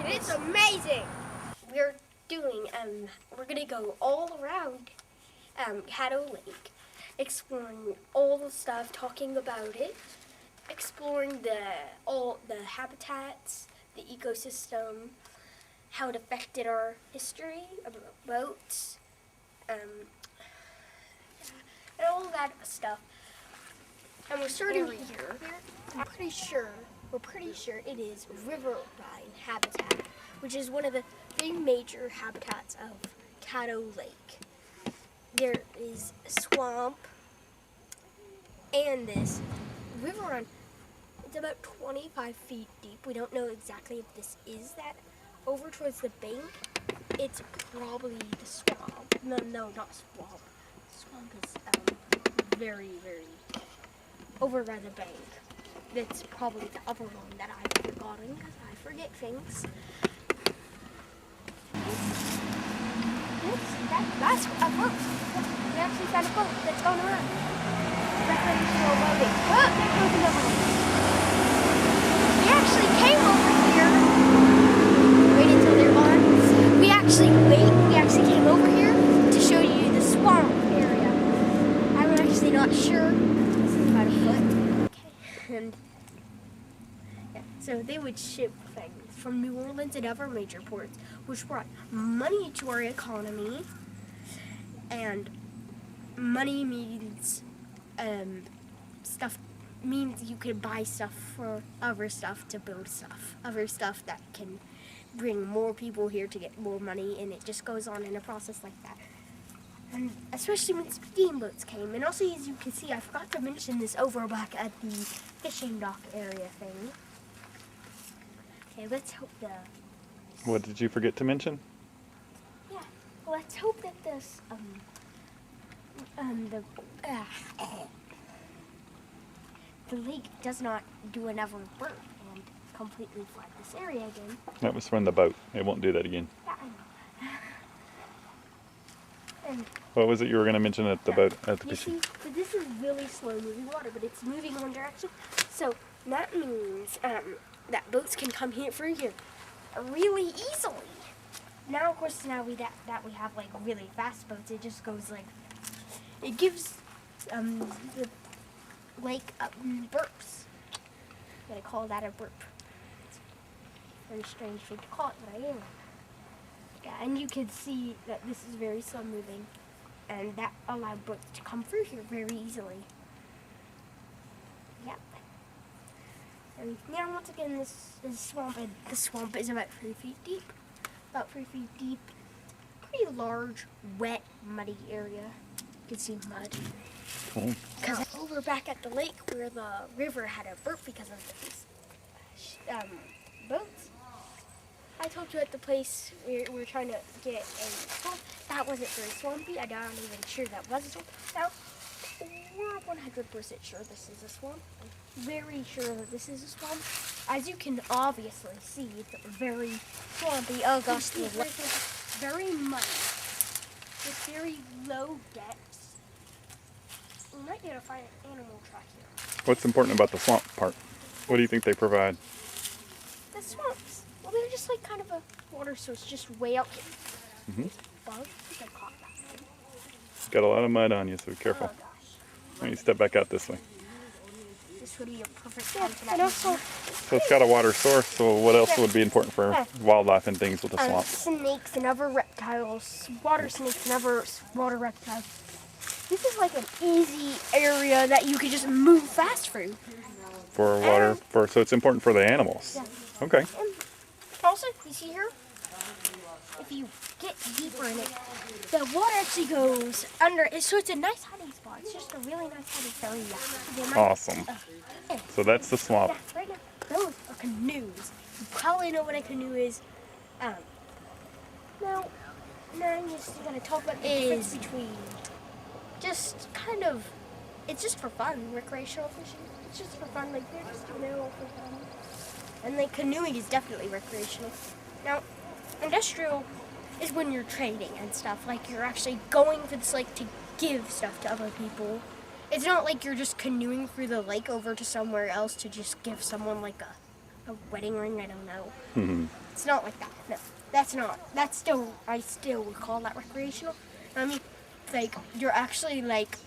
and it's amazing. We're gonna go all around Caddo Lake, exploring all the stuff, talking about it, exploring all the habitats, the ecosystem, how it affected our history, about boats, and all that stuff. And we're starting here. We're pretty sure it is riverine habitat, which is one of the three major habitats of Caddo Lake. There is a swamp and this riverine. It's about 25 feet deep. We don't know exactly if this is that. Over towards the bank, it's probably the swamp. No, not swamp. Swamp is very, very over by the bank. That's probably the other one that I've forgotten because I forget things. That's a boat. We actually found a boat that's going around. Recreational boating. Oh, there goes another one. We actually came over here. Wait until they're on. We actually came over here to show you the swamp area. I'm actually not sure. This is about a foot. Okay. And yeah, so they would ship things from New Orleans and other major ports, which brought money to our economy. And money means stuff means you can buy stuff for other stuff to build stuff, other stuff that can bring more people here to get more money, and it just goes on in a process like that. And especially when steamboats came. And also, as you can see, I forgot to mention this over back at the fishing dock area thing. Okay, let's hope What did you forget to mention? Yeah, let's hope that this the lake does not do another burn and completely flood this area again. That was from the boat. It won't do that again. Yeah, I know. And What was it you were going to mention at the boat, at the fishing? see, so this is really slow moving water, but it's moving one direction. So that means that boats can come through here really easily. Now, of course, now we have like really fast boats, it just goes like, it gives the lake burps. I'm gonna call that a burp. It's a very strange thing to call it, but I am. Yeah, and you can see that this is very slow moving, and that allowed boats to come through here very easily. Yep. And now once again, this is swamp, and the swamp is about 3 feet deep. About 3 feet deep. Pretty large, wet, muddy area. You can see mud. Cool. Because over back at the lake where the river had a burp because of these boats. I told you at the place we were trying to get a swamp. That wasn't very swampy. I'm not even sure that was a swamp. Now, we're 100% sure this is a swamp. I'm very sure that this is a swamp. As you can obviously see, it's very swampy. Oh gosh, the lake is very muddy with very low depths. You might be able to find an animal track here. What's important about the swamp part? What do you think they provide? The swamps. Well, they're just like kind of a water source, just way out here. Mm-hmm. Bug? I think I caught that one. Got a lot of mud on you, so be careful. Oh gosh. Why don't you step back out this way? This would be a perfect time for that. So it's got a water source, so what else would be important for wildlife and things with the swamp? Snakes and other reptiles, water snakes and other water reptiles. This is like an easy area that you could just move fast through. For water, so it's important for the animals. Yeah. Okay. And also, you see here, if you get deeper in it, the water actually goes under. So it's a nice hiding spot. It's just a really nice hiding spot. Awesome. So that's the swamp. Yeah, right now, those are canoes. You probably know what a canoe is. Now I'm just going to talk about the difference between just kind of, it's just for fun, recreational fishing. It's just for fun, like they're just doing it all for fun. And like canoeing is definitely recreational. Now, industrial is when you're trading and stuff. Like you're actually going to this lake to give stuff to other people. It's not like you're just canoeing through the lake over to somewhere else to just give someone like a a wedding ring. I don't know. Mhm. It's not like that. No, that's not. That's still. I still would call that recreational. I mean, like you're actually like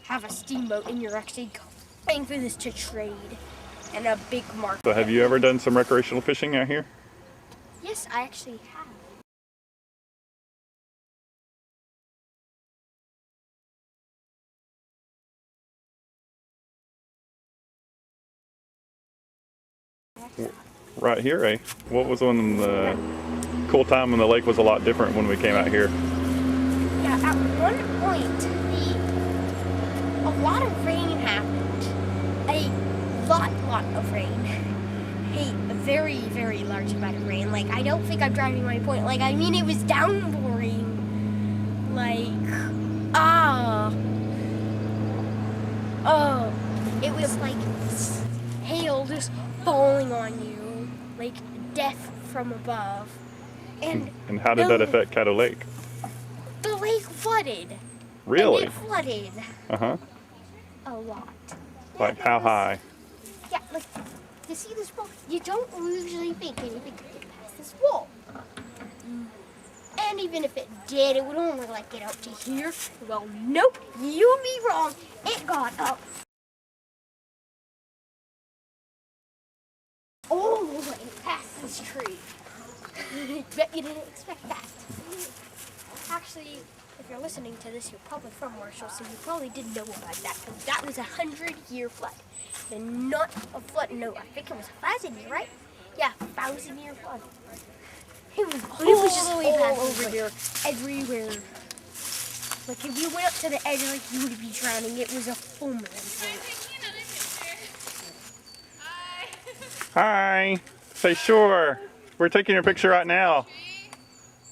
have a steamboat and you're actually going for this to trade and a big market. So have you ever done some recreational fishing out here? Yes, I actually have. Right here, eh? What was on the cool time when the lake was a lot different when we came out here? Yeah, at one point, a lot of rain happened. A lot of rain. A very, very large amount of rain. Like, I don't think I'm driving my point. Like, I mean, it was downpouring. Like, it was like hail just falling on you. Like, death from above. And how did that affect Caddo Lake? the lake flooded. Really? And it flooded Uh-huh. a lot. Like how high? Yeah, like, you see this wall? You don't usually think anything could get past this wall. And even if it did, it would only like get up to here. Well, nope, you'd be wrong. It got up all the way past this tree. Bet you didn't expect that. Actually, if you're listening to this, you're probably from Marshall, so you probably didn't know about that, because that was a 100-year flood. And not a flood, no, I think it was 1,000-year, right? Yeah, 1,000-year flood. It was just all over here, everywhere. Like, if you went up to the edge, like, you would be drowning. It was a full man. Hi. Say sure. We're taking your picture right now.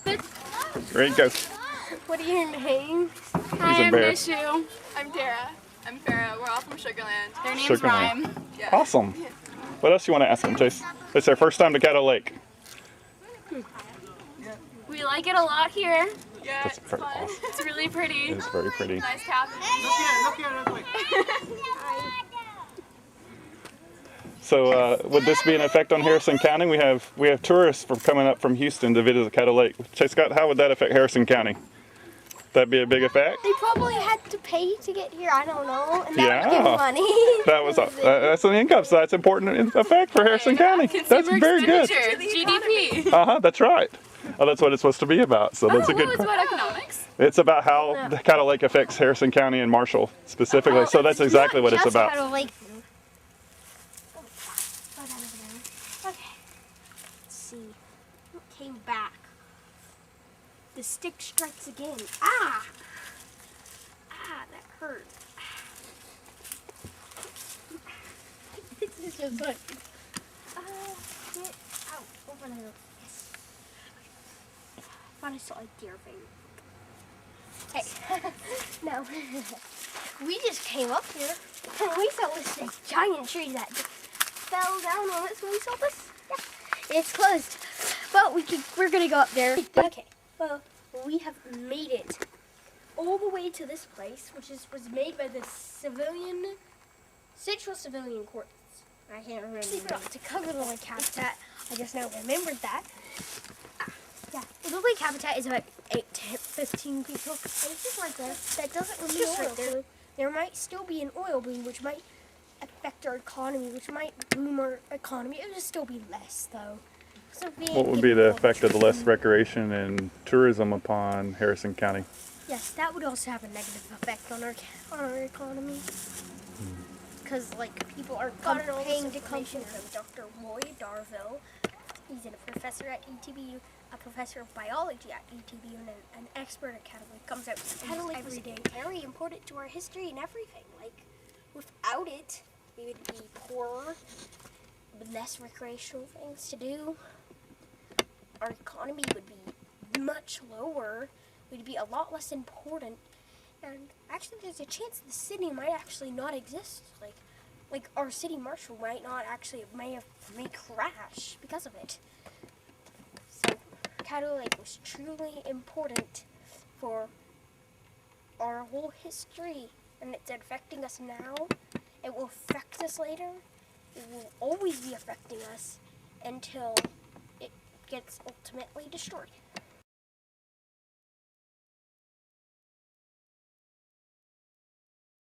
There you go. What are your names? Hi, I'm bear. Nishu. I'm Tara. I'm Farah. We're all from Sugarland. Their name's Sugarland. Rhyme. Yeah. Awesome. What else you want to ask them, Chase? It's their first time to Caddo Lake. We like it a lot here. Yeah, That's it's very fun. awesome. It's really pretty. It's very pretty. Nice cabin. So would this be an effect on Harrison County? We have tourists coming up from Houston to visit Caddo Lake. Chase Scott, how would that affect Harrison County? That'd be a big effect? They probably had to pay to get here, I don't know. And that would Yeah. give money. That was that's an income, so that's important effect for Harrison County. That's Consumer very good. expenditure, GDP. That's right. Oh, that's what it's supposed to be about. So that's a good. It's about economics. It's about how the Caddo Lake affects Harrison County and Marshall specifically. So that's exactly what it's about. Okay. Let's see. It came back. The stick strikes again. Ah! Ah, that hurt. This is just like. Get out. Open it up. Yes. Thought I saw a deer thing. Hey. No. We just came up here and we saw this giant tree that just fell down on us when we saw this. Yeah. It's closed. But we're gonna go up there. Okay. Well, we have made it all the way to this place, which was made by the Central Civilian Courts. I can't remember. I forgot to cover the lake habitat. I just now remembered that. Yeah, the lake habitat is about 8 to 15 people. And it's just right there. That doesn't really oil. Right there might still be an oil boom, which might affect our economy, which might boom our economy. It would still be less, though. So What would be the effect of the less recreation and tourism upon Harrison County? Yes, that would also have a negative effect on our economy. Because like people are paying to come here. Dr. Lloyd Darville, he's a professor at ETBU, a professor of biology at ETBU, and an expert at Caddo Lake. Comes out to Caddo Lake every day. Very important to our history and everything. Like without it, we would be poorer, with less recreational things to do. Our economy would be much lower. We'd be a lot less important. And actually, there's a chance the city might actually not exist. Like our city marshal may crash because of it. So, Caddo Lake was truly important for our whole history, and it's affecting us now. It will affect us later, it will always be affecting us until it gets ultimately destroyed.